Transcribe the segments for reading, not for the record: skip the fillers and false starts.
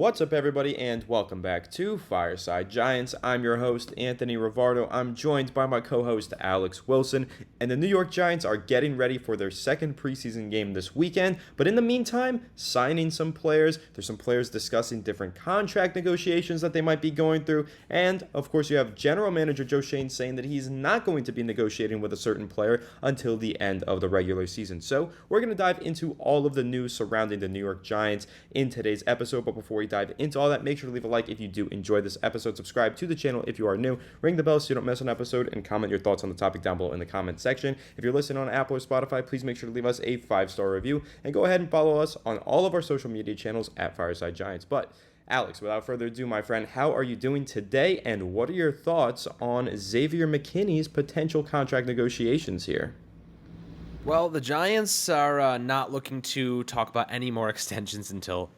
What's up, everybody, and welcome back to Fireside Giants. I'm your host, Anthony Rivardo. I'm joined by my co-host, Alex Wilson, and the New York Giants are getting ready for their second preseason game this weekend. But in the meantime, signing some players. There's some players discussing different contract negotiations that they might be going through. And, of course, you have General Manager Joe Schoen saying that he's not going to be negotiating with a certain player until the end of the regular season. So we're going to dive into all of the news surrounding the New York Giants in today's episode. But before we dive into all that, make sure to leave a like if you do enjoy this episode. Subscribe to the channel if you are new. Ring the bell so you don't miss an episode, and comment your thoughts on the topic down below in the comment section. If you're listening on Apple or Spotify, please make sure to leave us a 5-star review, and go ahead and follow us on all of our social media channels at Fireside Giants. But Alex, without further ado, my friend, how are you doing today, and what are your thoughts on Xavier McKinney's potential contract negotiations here? Well, the Giants are not looking to talk about any more extensions until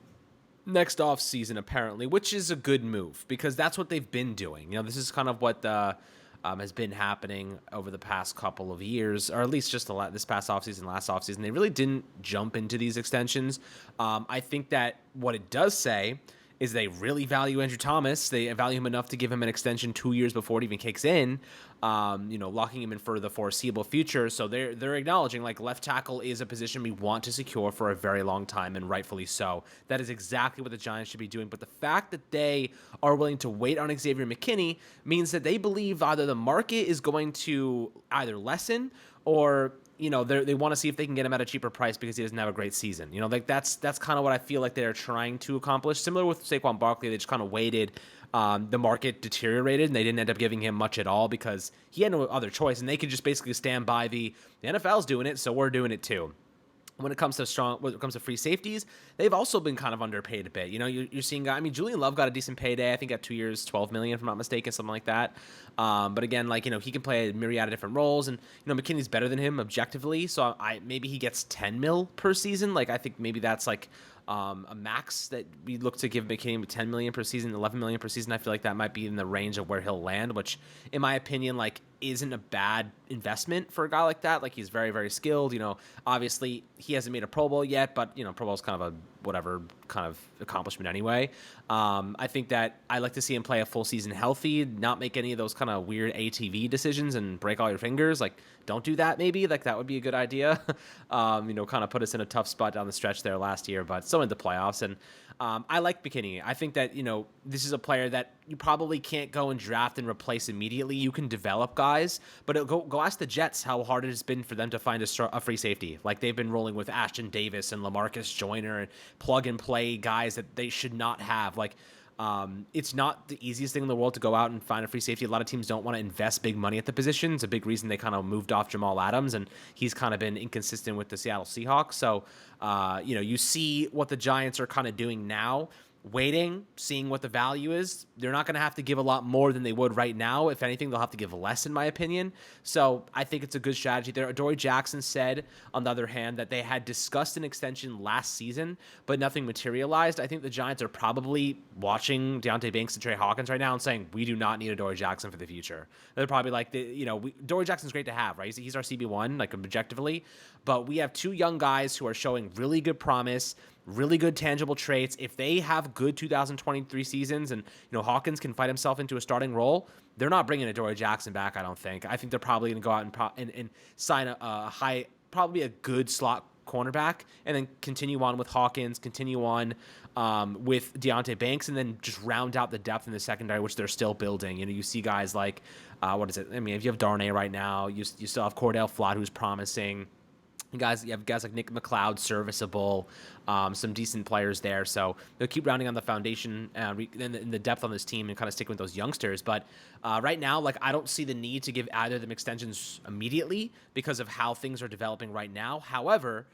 next offseason, apparently, which is a good move because that's what they've been doing. You know, this is kind of what has been happening over the past couple of years, or at least just this past offseason, last offseason. They really didn't jump into these extensions. I think that what it does say is they really value Andrew Thomas. They value him enough to give him an extension 2 years before it even kicks in, locking him in for the foreseeable future. So they're acknowledging, like, left tackle is a position we want to secure for a very long time, and rightfully so. That is exactly what the Giants should be doing. But the fact that they are willing to wait on Xavier McKinney means that they believe either the market is going to either lessen or they want to see if they can get him at a cheaper price because he doesn't have a great season. That's kind of what I feel like they're trying to accomplish. Similar with Saquon Barkley, they just kind of waited. The market deteriorated, and they didn't end up giving him much at all because he had no other choice, and they could just basically stand by the NFL's doing it, so we're doing it too. When it comes to free safeties, they've also been kind of underpaid a bit. You're seeing guys. I mean, Julian Love got a decent payday. I think got 2 years, $12 million, if I'm not mistaken, something like that. But again, he can play a myriad of different roles, and McKinney's better than him objectively. So maybe he gets $10 million per season. I think maybe that's a max that we look to give McKinney $10 million per season, $11 million per season. I feel like that might be in the range of where he'll land, which, in my opinion, isn't a bad investment for a guy like that. He's very, very skilled. Obviously he hasn't made a Pro Bowl yet, but Pro Bowl is kind of a whatever kind of accomplishment anyway. I think that I like to see him play a full season healthy, not make any of those kind of weird ATV decisions and break all your fingers. Don't do that. Maybe that would be a good idea. Kind of put us in a tough spot down the stretch there last year, but still in the playoffs. And I like McKinney. I think that, this is a player that you probably can't go and draft and replace immediately. You can develop guys, but go ask the Jets how hard it has been for them to find a free safety. They've been rolling with Ashton Davis and LaMarcus Joyner and plug and play guys that they should not have. It's not the easiest thing in the world to go out and find a free safety. A lot of teams don't want to invest big money at the position. It's a big reason they kind of moved off Jamal Adams, and he's kind of been inconsistent with the Seattle Seahawks. So, you see what the Giants are kind of doing now, waiting, seeing what the value is. They're not going to have to give a lot more than they would right now. If anything, they'll have to give less, in my opinion. So I think it's a good strategy there. Adoree Jackson said, on the other hand, that they had discussed an extension last season, but nothing materialized. I think the Giants are probably watching Deonte Banks and Trey Hawkins right now and saying, we do not need Adoree Jackson for the future. They're probably Adoree Jackson's great to have, right? He's our CB1, objectively, but we have two young guys who are showing really good promise, really good tangible traits. If they have good 2023 seasons and, Hawkins can fight himself into a starting role, they're not bringing Adoree Jackson back, I don't think. I think they're probably going to go out and sign probably a good slot cornerback, and then continue on with Hawkins, continue on with Deonte Banks, and then just round out the depth in the secondary, which they're still building. You see guys like, if you have Darnay right now, you still have Cordell Flott, who's promising. You have guys like Nick McLeod, serviceable, some decent players there. So they'll keep rounding on the foundation in the depth on this team and kind of sticking with those youngsters. But right now, I don't see the need to give either of them extensions immediately because of how things are developing right now. However,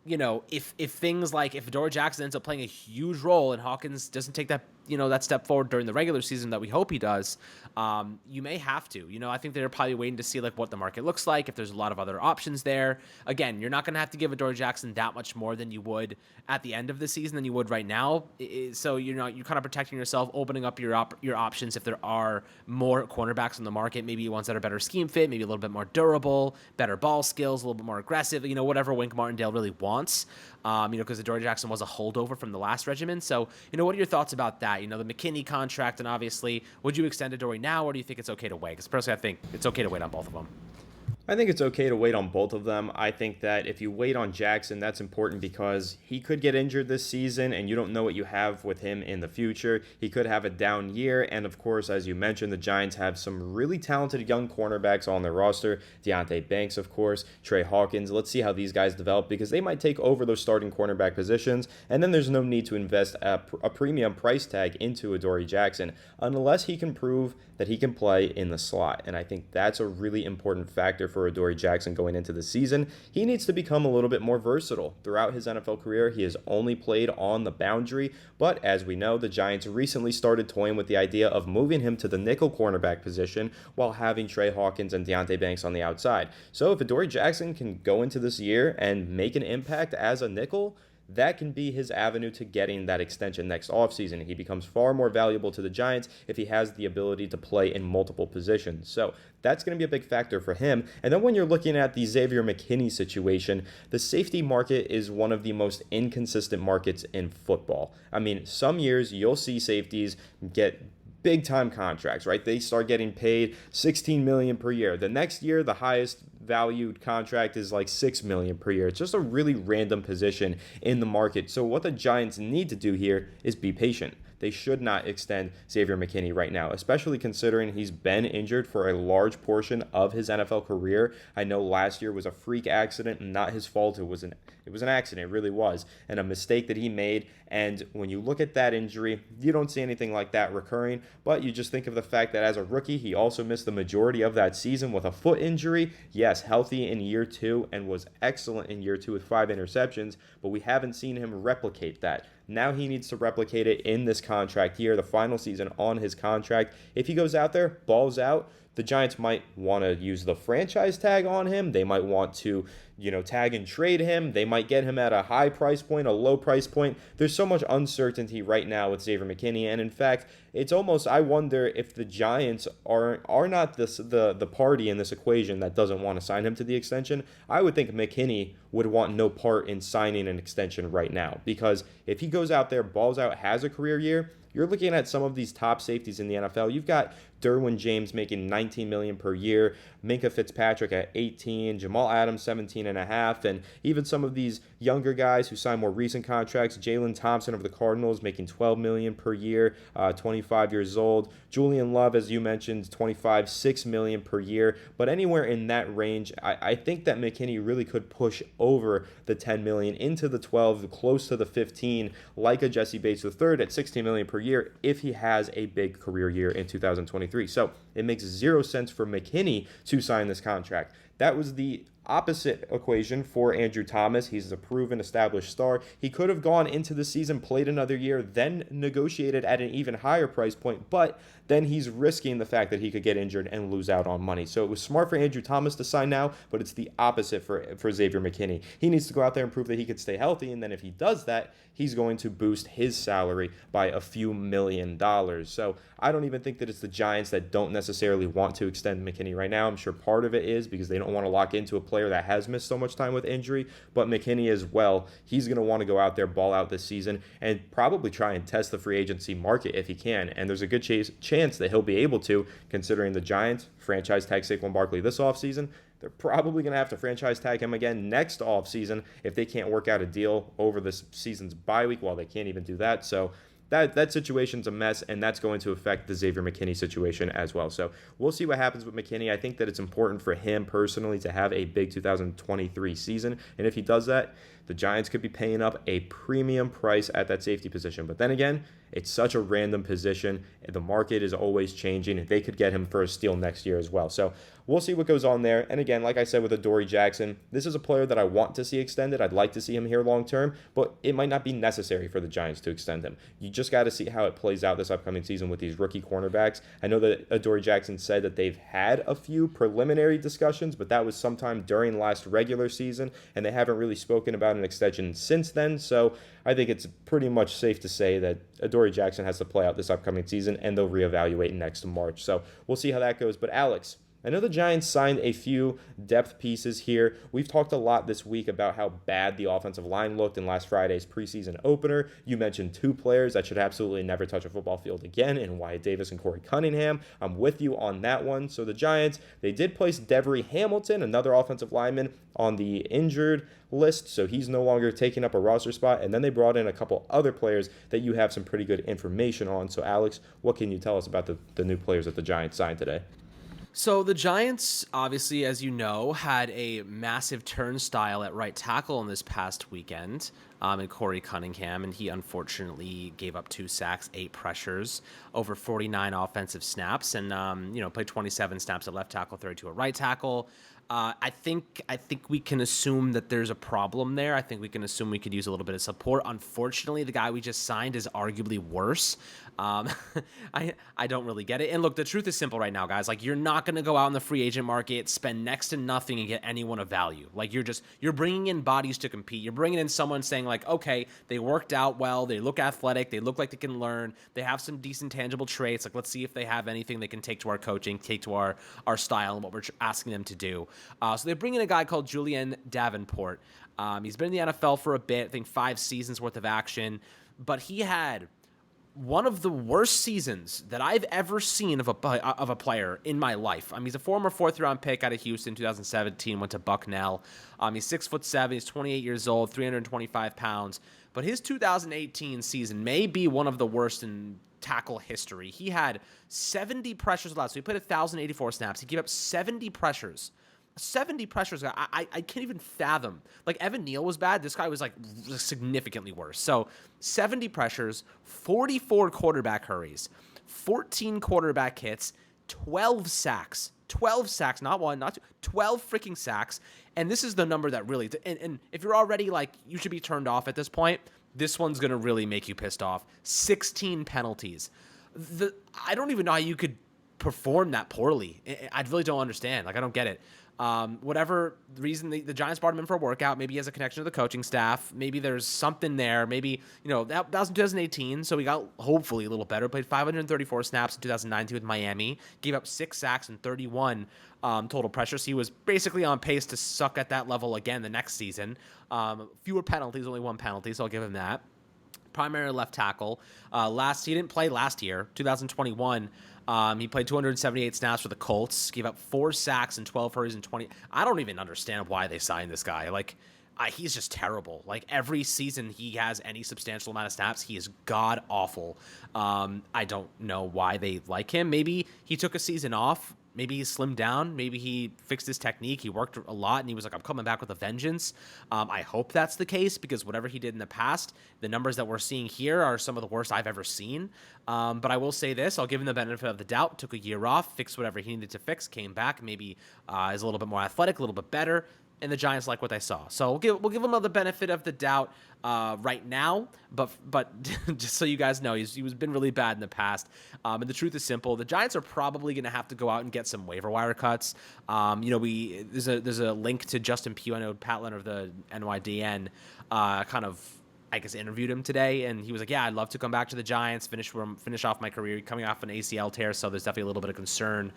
if things if Adoree Jackson ends up playing a huge role and Hawkins doesn't take that that step forward during the regular season that we hope he does, you may have to. I think they're probably waiting to see like what the market looks like, if there's a lot of other options there. Again, you're not going to have to give Adoree Jackson that much more than you would at the end of the season than you would right now. So you're kind of protecting yourself, opening up your options if there are more cornerbacks on the market, maybe ones that are better scheme fit, maybe a little bit more durable, better ball skills, a little bit more aggressive, whatever Wink Martindale really wants. Because Adoree Jackson was a holdover from the last regimen. So, what are your thoughts about that? The McKinney contract, and obviously, would you extend Adoree now, or do you think it's okay to wait? Because personally, I think it's okay to wait on both of them. I think it's okay to wait on both of them. I think that if you wait on Jackson, that's important because he could get injured this season and you don't know what you have with him in the future. He could have a down year. And of course, as you mentioned, the Giants have some really talented young cornerbacks on their roster. Deonte Banks, of course, Trey Hawkins. Let's see how these guys develop because they might take over those starting cornerback positions. And then there's no need to invest a premium price tag into Adoree Jackson unless he can prove that he can play in the slot. And I think that's a really important factor for Adoree Jackson going into the season. He needs to become a little bit more versatile. Throughout his NFL career, he has only played on the boundary, but as we know, the Giants recently started toying with the idea of moving him to the nickel cornerback position while having Trey Hawkins and Deonte Banks on the outside. So if Adoree Jackson can go into this year and make an impact as a nickel, that can be his avenue to getting that extension next offseason. He becomes far more valuable to the Giants if he has the ability to play in multiple positions. So that's going to be a big factor for him. And then when you're looking at the Xavier McKinney situation, the safety market is one of the most inconsistent markets in football. I mean, some years you'll see safeties get big time contracts, right? They start getting paid $16 million per year. The next year, the highest valued contract is like $6 million per year. It's just a really random position in the market. So what the Giants need to do here is be patient. They should not extend Xavier McKinney right now, especially considering he's been injured for a large portion of his NFL career. I know last year was a freak accident and not his fault. It was an accident, it really was, and a mistake that he made. And when you look at that injury, you don't see anything like that recurring, but you just think of the fact that as a rookie, he also missed the majority of that season with a foot injury. Yes, healthy in year 2 and was excellent in year 2 with 5 interceptions, but we haven't seen him replicate that. Now he needs to replicate it in this contract year, the final season on his contract. If he goes out there, balls out, the Giants might want to use the franchise tag on him. They might want to, tag and trade him. They might get him at a high price point, a low price point. There's so much uncertainty right now with Xavier McKinney. And in fact, it's almost, I wonder if the Giants are not the party in this equation that doesn't want to sign him to the extension. I would think McKinney would want no part in signing an extension right now, because if he goes out there, balls out, has a career year, you're looking at some of these top safeties in the NFL. You've got Derwin James making $19 million per year, Minka Fitzpatrick at 18, Jamal Adams 17.5, and even some of these younger guys who signed more recent contracts. Jalen Thompson of the Cardinals making $12 million per year, 25 years old. Julian Love, as you mentioned, 25, $6 million per year. But anywhere in that range, I think that McKinney really could push over the $10 million into the 12, close to the 15, like a Jesse Bates III at $16 million per year if he has a big career year in 2023. So it makes zero sense for McKinney to sign this contract. That was the opposite equation for Andrew Thomas. He's a proven, established star. He could have gone into the season, played another year, then negotiated at an even higher price point, but then he's risking the fact that he could get injured and lose out on money. So it was smart for Andrew Thomas to sign now, but it's the opposite for Xavier McKinney. He needs to go out there and prove that he could stay healthy, and then if he does that, he's going to boost his salary by a few $1 million. So I don't even think that it's the Giants that don't necessarily want to extend McKinney right now. I'm sure part of it is because they don't want to lock into a player that has missed so much time with injury, but McKinney as well, he's going to want to go out there, ball out this season, and probably try and test the free agency market if he can. And there's a good chance that he'll be able to, considering the Giants franchise tag Saquon Barkley this offseason. They're probably going to have to franchise tag him again next offseason if they can't work out a deal over this season's bye week. Well, they can't even do that. So that situation's a mess, and that's going to affect the Xavier McKinney situation as well. So we'll see what happens with McKinney. I think that it's important for him personally to have a big 2023 season, and if he does that, the Giants could be paying up a premium price at that safety position. But then again, It's such a random position. The market is always changing. They could get him for a steal next year as well. So we'll see what goes on there. And again, like I said with Adoree Jackson, this is a player that I want to see extended. I'd like to see him here long term, but it might not be necessary for the Giants to extend him. You just got to see how it plays out this upcoming season with these rookie cornerbacks. I know that Adoree Jackson said that they've had a few preliminary discussions, but that was sometime during last regular season, and they haven't really spoken about an extension since then. So I think it's pretty much safe to say that Adoree Jackson has to play out this upcoming season, and they'll reevaluate next March. So we'll see how that goes. But Alex, I know the Giants signed a few depth pieces here. We've talked a lot this week about how bad the offensive line looked in last Friday's preseason opener. You mentioned two players that should absolutely never touch a football field again, in Wyatt Davis and Corey Cunningham. I'm with you on that one. So the Giants, they did place Devery Hamilton, another offensive lineman, on the injured list, so he's no longer taking up a roster spot. And then they brought in a couple other players that you have some pretty good information on. So Alex, what can you tell us about the new players that the Giants signed today? So the Giants, obviously, as you know, had a massive turnstile at right tackle in this past weekend in Corey Cunningham, and he unfortunately gave up 2 sacks, 8 pressures, over 49 offensive snaps, and played 27 snaps at left tackle, 32 at right tackle. I think we can assume that there's a problem there. I think we can assume we could use a little bit of support. Unfortunately, the guy we just signed is arguably worse. I don't really get it. And look, the truth is simple right now, guys. Like, you're not going to go out in the free agent market, spend next to nothing, and get anyone of value. Like, you're bringing in bodies to compete. You're bringing in someone saying, like, okay, they worked out well, they look athletic, they look like they can learn, they have some decent tangible traits. Like, let's see if they have anything they can take to our coaching, take to our style and what we're asking them to do. So they bring in a guy called Julian Davenport. He's been in the NFL for a bit, I think 5 seasons worth of action, but he had one of the worst seasons that I've ever seen of a player in my life. I mean, he's a former 4th-round pick out of Houston, 2017, went to Bucknell. He's 6'7", he's 28 years old, 325 pounds. But his 2018 season may be one of the worst in tackle history. He had 70 pressures allowed, so he played 1,084 snaps. He gave up 70 pressures. 70 pressures. I can't even fathom. Like, Evan Neal was bad. This guy was, like, significantly worse. So 70 pressures, 44 quarterback hurries, 14 quarterback hits, 12 sacks. 12 sacks, not one, not two, 12 freaking sacks. And this is the number that really, and if you're already, like, you should be turned off at this point, this one's going to really make you pissed off. 16 penalties. I don't even know how you could perform that poorly. I really don't understand. Like, I don't get it. Whatever reason the Giants brought him in for a workout, maybe he has a connection to the coaching staff. Maybe there's something there. Maybe, that was in 2018, so he got hopefully a little better. Played 534 snaps in 2019 with Miami. Gave up 6 sacks and 31 total pressures. He was basically on pace to suck at that level again the next season. Fewer penalties, only 1 penalty, so I'll give him that. Primary left tackle. He didn't play last year, 2021. He played 278 snaps for the Colts, gave up 4 sacks and 12 hurries and 20. I don't even understand why they signed this guy. Like, he's just terrible. Like, every season he has any substantial amount of snaps, he is god awful. I don't know why they like him. Maybe he took a season off. Maybe he slimmed down. Maybe he fixed his technique. He worked a lot, and he was like, I'm coming back with a vengeance. I hope that's the case, because whatever he did in the past, the numbers that we're seeing here are some of the worst I've ever seen. But I will say this. I'll give him the benefit of the doubt. Took a year off, fixed whatever he needed to fix, came back, maybe is a little bit more athletic, a little bit better, and the Giants like what they saw. So we'll give him the benefit of the doubt right now, but just so you guys know, he's been really bad in the past. And the truth is simple: the Giants are probably going to have to go out and get some waiver wire cuts. There's a link to Justin Pugh. I know Pat Leonard of the NYDN I guess interviewed him today, and he was like, yeah, I'd love to come back to the Giants, finish off my career, coming off an ACL tear, so there's definitely a little bit of concern.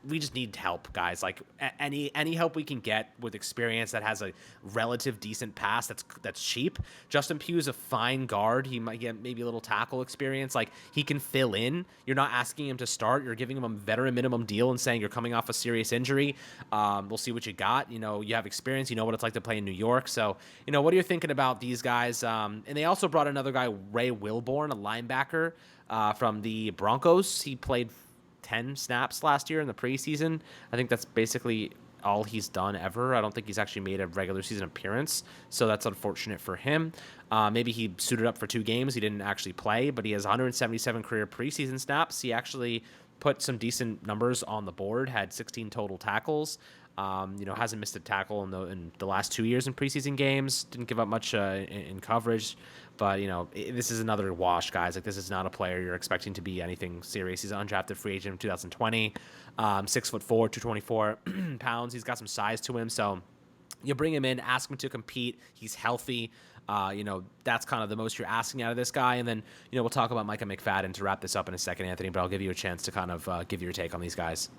We just need help, guys. Like, any help we can get with experience that has a relative decent pass that's cheap. Justin Pugh is a fine guard. He might get maybe a little tackle experience. Like, he can fill in. You're not asking him to start. You're giving him a veteran minimum deal and saying you're coming off a serious injury. We'll see what you got. You have experience. You know what it's like to play in New York. So, what are you thinking about these guys? And they also brought another guy, Ray Wilborn, a linebacker from the Broncos. He played 10 snaps last year in the preseason. I think that's basically all he's done ever. I don't think he's actually made a regular season appearance, so that's unfortunate for him. Maybe he suited up for 2 games. He didn't actually play, but he has 177 career preseason snaps. He actually put some decent numbers on the board, had 16 total tackles. Hasn't missed a tackle in the last 2 years in preseason games. Didn't give up much in coverage, but this is another wash, guys. Like, this is not a player you're expecting to be anything serious. He's an undrafted free agent in 2020, 6'4", 224 pounds. He's got some size to him, so you bring him in, ask him to compete. He's healthy. That's kind of the most you're asking out of this guy. And then, we'll talk about Micah McFadden to wrap this up in a second, Anthony, but I'll give you a chance to kind of give your take on these guys.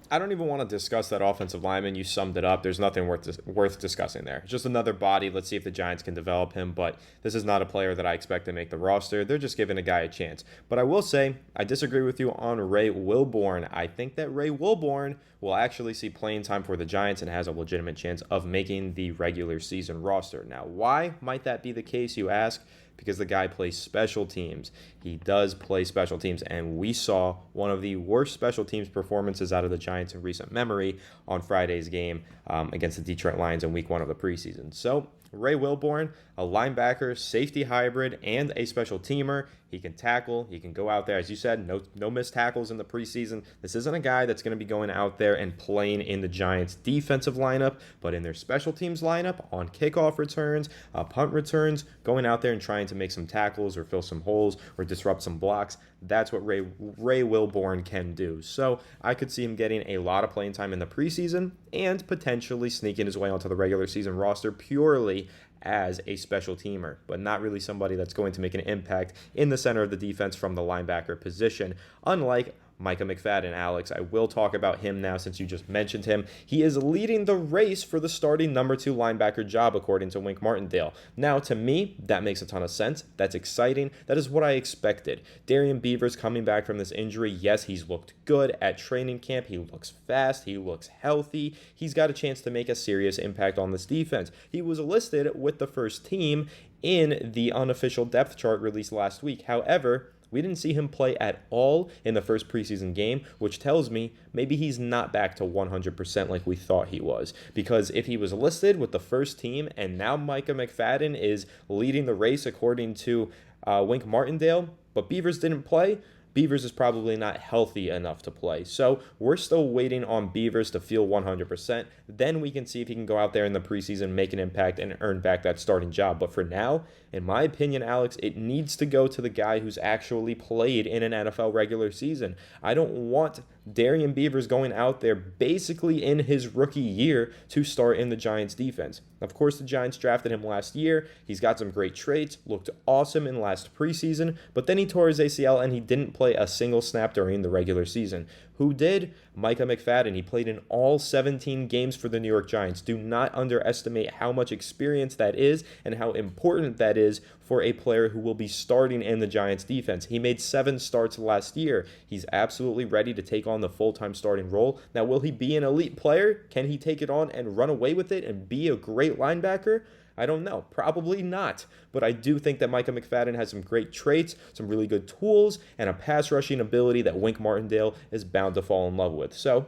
I don't even want to discuss that offensive lineman. You summed it up. There's nothing worth discussing there. It's just another body. Let's see if the Giants can develop him. But this is not a player that I expect to make the roster. They're just giving a guy a chance. But I will say, I disagree with you on Ray Wilborn. I think that Ray Wilborn will actually see playing time for the Giants and has a legitimate chance of making the regular season roster. Now, why might that be the case, you ask? Because the guy plays special teams. He does play special teams, and we saw one of the worst special teams performances out of the Giants in recent memory on Friday's game against the Detroit Lions in week 1 of the preseason. So Ray Wilborn, a linebacker, safety hybrid, and a special teamer. He can tackle. He can go out there. As you said, no missed tackles in the preseason. This isn't a guy that's going to be going out there and playing in the Giants' defensive lineup, but in their special teams lineup, on kickoff returns, punt returns, going out there and trying to make some tackles or fill some holes or disrupt some blocks. That's what Ray Wilborn can do. So I could see him getting a lot of playing time in the preseason and potentially sneaking his way onto the regular season roster purely as a special teamer, but not really somebody that's going to make an impact in the center of the defense from the linebacker position, unlike Micah McFadden. Alex, I will talk about him now since you just mentioned him. He is leading the race for the starting number 2 linebacker job, according to Wink Martindale. Now, to me, that makes a ton of sense. That's exciting. That is what I expected. Darrian Beavers coming back from this injury. Yes, he's looked good at training camp. He looks fast. He looks healthy. He's got a chance to make a serious impact on this defense. He was listed with the first team in the unofficial depth chart released last week. However, we didn't see him play at all in the first preseason game, which tells me maybe he's not back to 100% like we thought he was. Because if he was listed with the first team and now Micah McFadden is leading the race according to Wink Martindale, but Beavers didn't play, Beavers is probably not healthy enough to play. So we're still waiting on Beavers to feel 100%. Then we can see if he can go out there in the preseason, make an impact, and earn back that starting job. But for now, in my opinion, Alex, it needs to go to the guy who's actually played in an NFL regular season. I don't want Darrian Beavers going out there basically in his rookie year to start in the Giants defense. Of course, the Giants drafted him last year. He's got some great traits, looked awesome in last preseason, but then he tore his ACL and he didn't play a single snap during the regular season. Who did? Micah McFadden. He played in all 17 games for the New York Giants. Do not underestimate how much experience that is and how important that is for a player who will be starting in the Giants defense. He made 7 starts last year. He's absolutely ready to take on the full-time starting role. Now, will he be an elite player? Can he take it on and run away with it and be a great linebacker? I don't know. Probably not. But I do think that Micah McFadden has some great traits, some really good tools, and a pass rushing ability that Wink Martindale is bound to fall in love with. So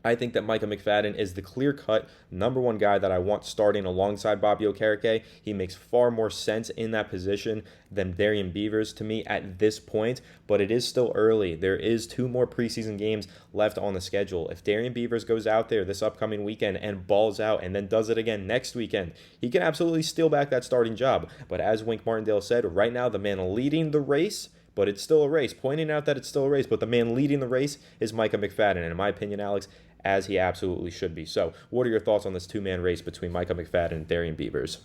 I think that Micah McFadden is the clear-cut number 1 guy that I want starting alongside Bobby Okereke. He makes far more sense in that position than Darrian Beavers to me at this point, but it is still early. There is 2 more preseason games left on the schedule. If Darrian Beavers goes out there this upcoming weekend and balls out and then does it again next weekend, he can absolutely steal back that starting job. But as Wink Martindale said, right now the man leading the race, but it's still a race, pointing out that it's still a race, but the man leading the race is Micah McFadden, and in my opinion, Alex, as he absolutely should be. So what are your thoughts on this 2-man race between Micah McFadden and Darrian Beavers?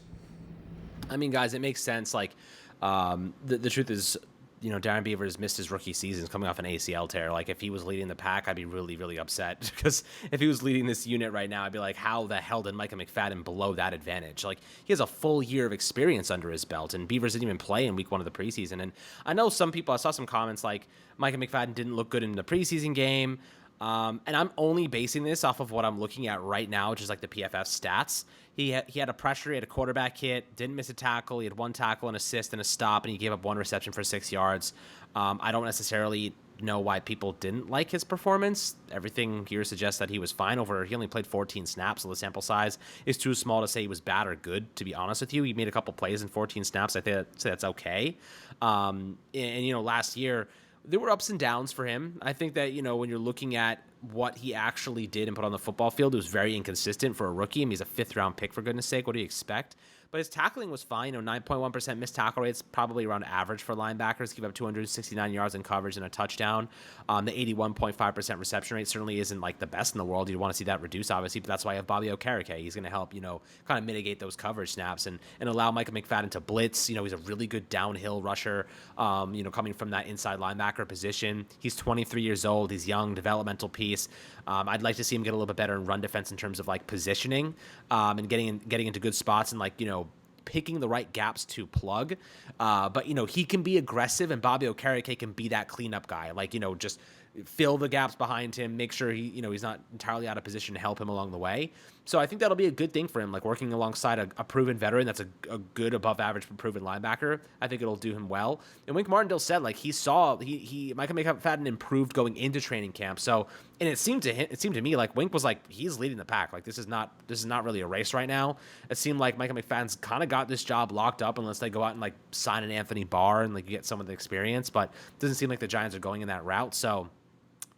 I mean, guys, it makes sense. Like, the truth is, Darrian Beavers missed his rookie season coming off an ACL tear. Like, if he was leading the pack, I'd be really, really upset. Because if he was leading this unit right now, I'd be like, how the hell did Micah McFadden blow that advantage? Like, he has a full year of experience under his belt, and Beavers didn't even play in week 1 of the preseason. And I know some people, I saw some comments like, Micah McFadden didn't look good in the preseason game. And I'm only basing this off of what I'm looking at right now, which is like the PFF stats. He had a pressure, he had a quarterback hit, didn't miss a tackle, he had 1 tackle, an assist, and a stop, and he gave up 1 reception for 6 yards. I don't necessarily know why people didn't like his performance. Everything here suggests that he was fine he only played 14 snaps, so the sample size is too small to say he was bad or good, to be honest with you. He made a couple plays in 14 snaps. I think that's okay. Last year, there were ups and downs for him. I think that, when you're looking at what he actually did and put on the football field, it was very inconsistent for a rookie. I mean, he's a 5th-round pick, for goodness sake. What do you expect? But his tackling was fine. 9.1% missed tackle rates, probably around average for linebackers. Give up 269 yards in coverage and a touchdown. The 81.5% reception rate certainly isn't like the best in the world. You'd want to see that reduce, obviously, but that's why I have Bobby Okereke. He's going to help, kind of mitigate those coverage snaps and allow Micah McFadden to blitz. He's a really good downhill rusher, coming from that inside linebacker position. He's 23 years old. He's young, developmental piece. I'd like to see him get a little bit better in run defense in terms of like positioning and getting into good spots and picking the right gaps to plug. But he can be aggressive, and Bobby Okereke can be that cleanup guy. Just fill the gaps behind him, make sure he's not entirely out of position to help him along the way. So I think that'll be a good thing for him, working alongside a proven veteran that's a good above average proven linebacker. I think it'll do him well. And Wink Martindale said he saw Micah McFadden improved going into training camp. So, and it seemed to me like Wink was he's leading the pack. This is not really a race right now. It seemed like Micah McFadden's kind of got this job locked up unless they go out and sign an Anthony Barr and get some of the experience. But it doesn't seem like the Giants are going in that route. So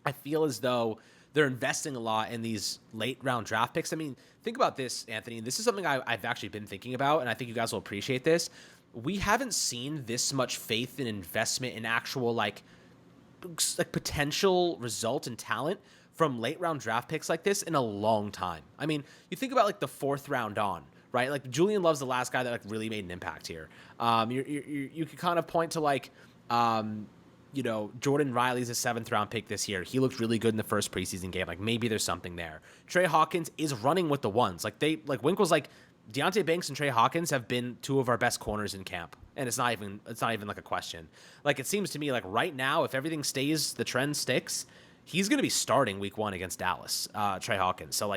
I feel as though they're investing a lot in these late round draft picks. I mean, think about this, Anthony. This is something I've actually been thinking about, and I think you guys will appreciate this. We haven't seen this much faith and investment in actual potential result and talent from late round draft picks like this in a long time. I mean, you think about the 4th round on, right? Julian Love's the last guy that really made an impact here. You could kind of point to Jordan Riley's a 7th round pick this year. He looked really good in the first preseason game. Maybe there's something there. Trey Hawkins is running with the ones. Wink was Deonte Banks and Trey Hawkins have been 2 of our best corners in camp. And it's not even a question. It seems to me right now, if everything stays, the trend sticks, he's going to be starting week 1 against Dallas, Trey Hawkins. So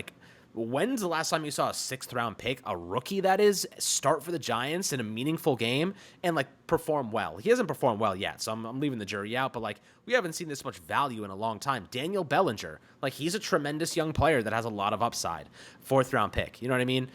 when's the last time you saw a 6th round pick, a rookie that is, start for the Giants in a meaningful game and perform well? He hasn't performed well yet, so I'm leaving the jury out, but we haven't seen this much value in a long time. Daniel Bellinger, he's a tremendous young player that has a lot of upside. 4th round pick, you know what I mean?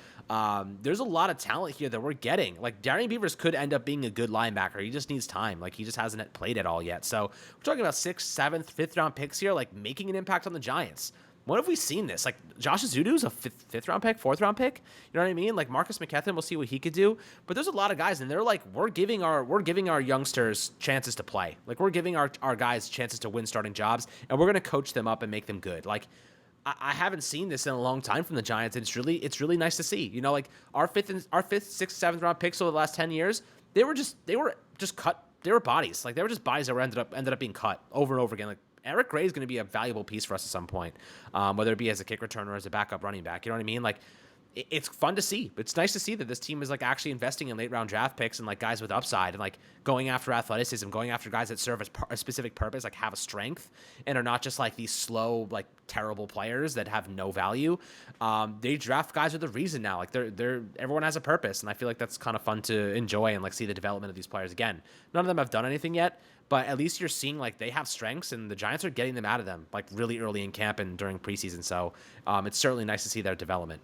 There's a lot of talent here that we're getting. Darian Beavers could end up being a good linebacker. He just needs time. He just hasn't played at all yet. So we're talking about 6th, 7th, 5th round picks here, making an impact on the Giants. When have we seen this? Josh Azudu's a 5th round pick, 4th round pick. You know what I mean? Marcus McKethan, we'll see what he could do. But there's a lot of guys, and they're we're giving our youngsters chances to play. We're giving our guys chances to win starting jobs, and we're going to coach them up and make them good. I haven't seen this in a long time from the Giants, and it's really nice to see. Our 5th, 6th, 7th round picks over the last 10 years, they were just cut. They were bodies. They were just bodies that ended up being cut over and over again. Eric Gray is going to be a valuable piece for us at some point, whether it be as a kick returner or as a backup running back. You know what I mean? It's fun to see. It's nice to see that this team is actually investing in late round draft picks and guys with upside and going after athleticism, going after guys that serve a specific purpose, have a strength and are not just these slow, terrible players that have no value. They draft guys with a reason now. They're everyone has a purpose, and I feel that's kind of fun to enjoy and see the development of these players again. None of them have done anything yet, but at least you're seeing they have strengths, and the Giants are getting them out of them really early in camp and during preseason. So it's certainly nice to see their development.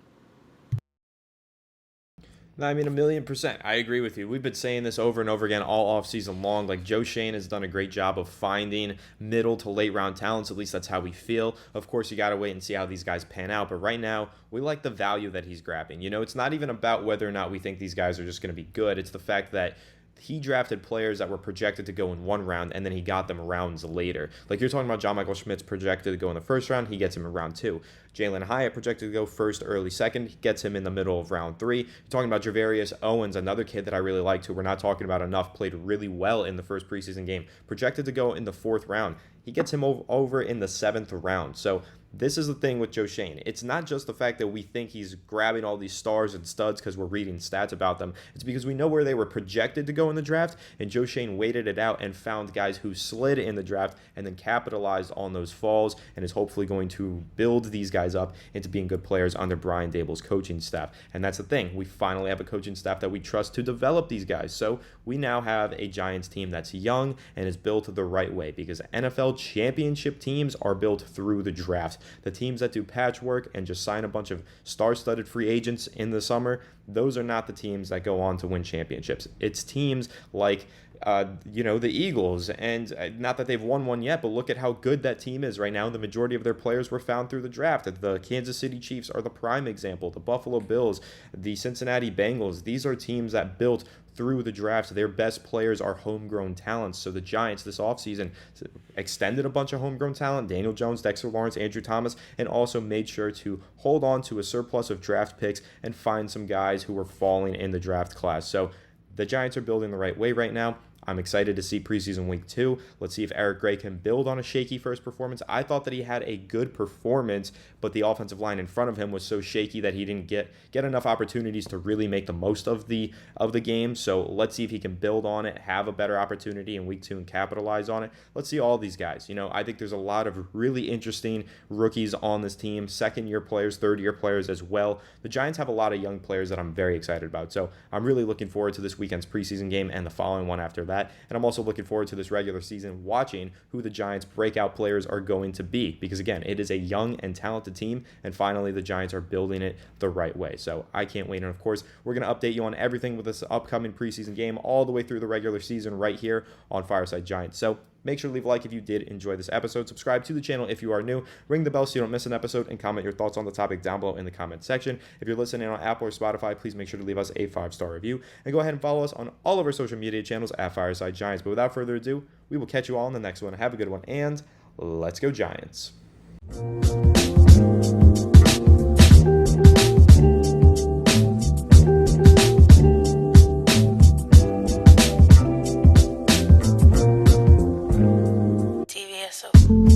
No, I mean, 1,000,000%. I agree with you. We've been saying this over and over again all offseason long. Joe Schoen has done a great job of finding middle to late round talents. At least that's how we feel. Of course, you got to wait and see how these guys pan out. But right now, we like the value that he's grabbing. It's not even about whether or not we think these guys are just going to be good. It's the fact that he drafted players that were projected to go in 1 round, and then he got them rounds later. You're talking about John Michael Schmitz projected to go in the 1st round, he gets him in round 2. Jalen Hyatt projected to go 1st, early 2nd, he gets him in the middle of round 3. You're talking about Javarius Owens, another kid that I really liked, who we're not talking about enough, played really well in the first preseason game, projected to go in the 4th round. He gets him over in the 7th round. So this is the thing with Joe Schoen. It's not just the fact that we think he's grabbing all these stars and studs because we're reading stats about them. It's because we know where they were projected to go in the draft, and Joe Schoen waited it out and found guys who slid in the draft and then capitalized on those falls, and is hopefully going to build these guys up into being good players under Brian Daboll's coaching staff. And that's the thing. We finally have a coaching staff that we trust to develop these guys. So we now have a Giants team that's young and is built the right way, because NFL championship teams are built through the draft. The teams that do patchwork and just sign a bunch of star-studded free agents in the summer, those are not the teams that go on to win championships. It's teams like the Eagles, and not that they've won one yet, but look at how good that team is right now. The majority of their players were found through the draft. The Kansas City Chiefs are the prime example. The Buffalo Bills, the Cincinnati Bengals, these are teams that built through the draft. Their best players are homegrown talents. So the Giants this offseason extended a bunch of homegrown talent, Daniel Jones, Dexter Lawrence, Andrew Thomas, and also made sure to hold on to a surplus of draft picks and find some guys who were falling in the draft class. So the Giants are building the right way right now. I'm excited to see preseason week 2. Let's see if Eric Gray can build on a shaky first performance. I thought that he had a good performance, but the offensive line in front of him was so shaky that he didn't get enough opportunities to really make the most of the game. So let's see if he can build on it, have a better opportunity in week 2 and capitalize on it. Let's see all these guys. I think there's a lot of really interesting rookies on this team, second-year players, third-year players as well. The Giants have a lot of young players that I'm very excited about. So I'm really looking forward to this weekend's preseason game and the following one after that. And I'm also looking forward to this regular season, watching who the Giants' breakout players are going to be. Because, again, it is a young and talented team, and finally the Giants are building it the right way. So I can't wait. And, of course, we're going to update you on everything with this upcoming preseason game all the way through the regular season right here on Fireside Giants. So make sure to leave a like if you did enjoy this episode. Subscribe to the channel if you are new. Ring the bell so you don't miss an episode, and comment your thoughts on the topic down below in the comment section. If you're listening on Apple or Spotify, please make sure to leave us a 5-star review. And go ahead and follow us on all of our social media channels at Fireside Giants. But without further ado, we will catch you all in the next one. Have a good one, and let's go Giants. TVSO.